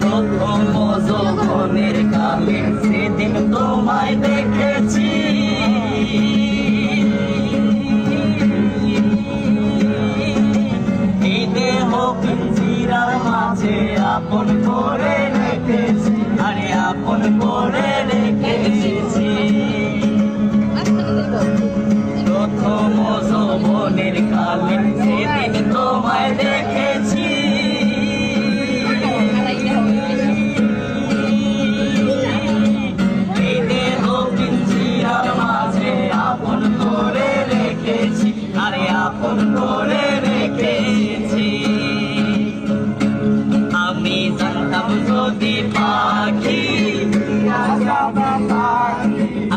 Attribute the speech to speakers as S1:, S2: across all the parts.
S1: প্রথম যৌবনের কালে সেদিন তোমায় দেখেছি, এই দেহ পিঞ্জিরার মাঝে আপন করে রেখেছি, আরে আপন করে রেখেছি। প্রথম যৌবনের কালে সেদিন তোমায় দেখেছি, এই দেহ পিঞ্জিরার মাঝে আপন করে রেখেছি, আরে আপন করে রেখেছি। আমি জানতাম যদি পাখি,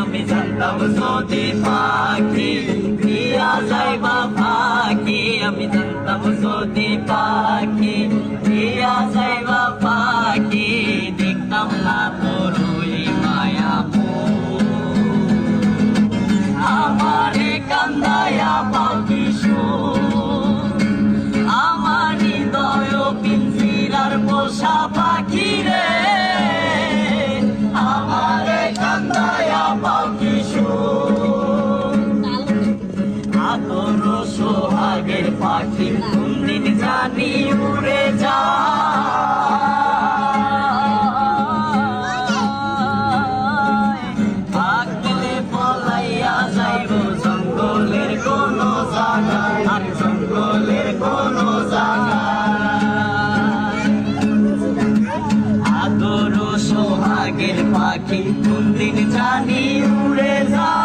S1: আমি জানতাম যদি পাখি দিয়া যাইবা পাখি, আমি জানতাম যদি পাখি দিয়া যাইবা পাখি, দেখতাম না তোর ওই মায়া আমারে কান্দায়া পাখি আমার হৃদয় পিঞ্জিরার পোষা পাখি রে, আমারে কান্দায়া পাখি আদর সোহাগের পাখি কোনদিন জানি উড়ে যায়, থাকলে পলাইয়া যাইব জঙ্গলের কোন জায়গায়, আর জঙ্গলের কোন জায়গায়। আদর সোহাগের পাখি কোনদিন জানি উড়ে যায়,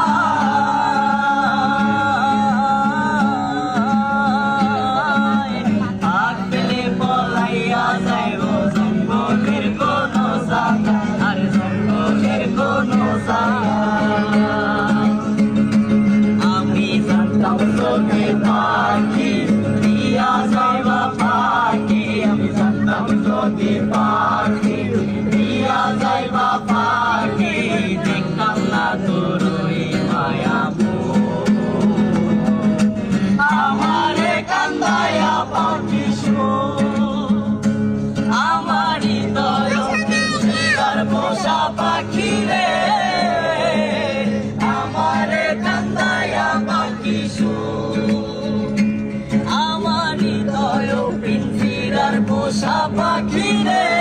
S1: থাকলে পলাইয়া যাইব জঙ্গলের কোন জায়গায়, আর জঙ্গলের কোন জায়গায়। আমি জানতাম যদি পাখি দিয়া যাইবা পাখি, আমি জানতাম যদি পাখি দিয়া যাইবা পাখি, দেখতাম না তোর ওই মায়া আমারে কান্দায়া পাখি আমার হৃদয় পিঞ্জিরার পোষা পাখি রে, আমারে কান্দায়া পাখি আমার হৃদয় পিঞ্জিরার পোষা পাখি রে।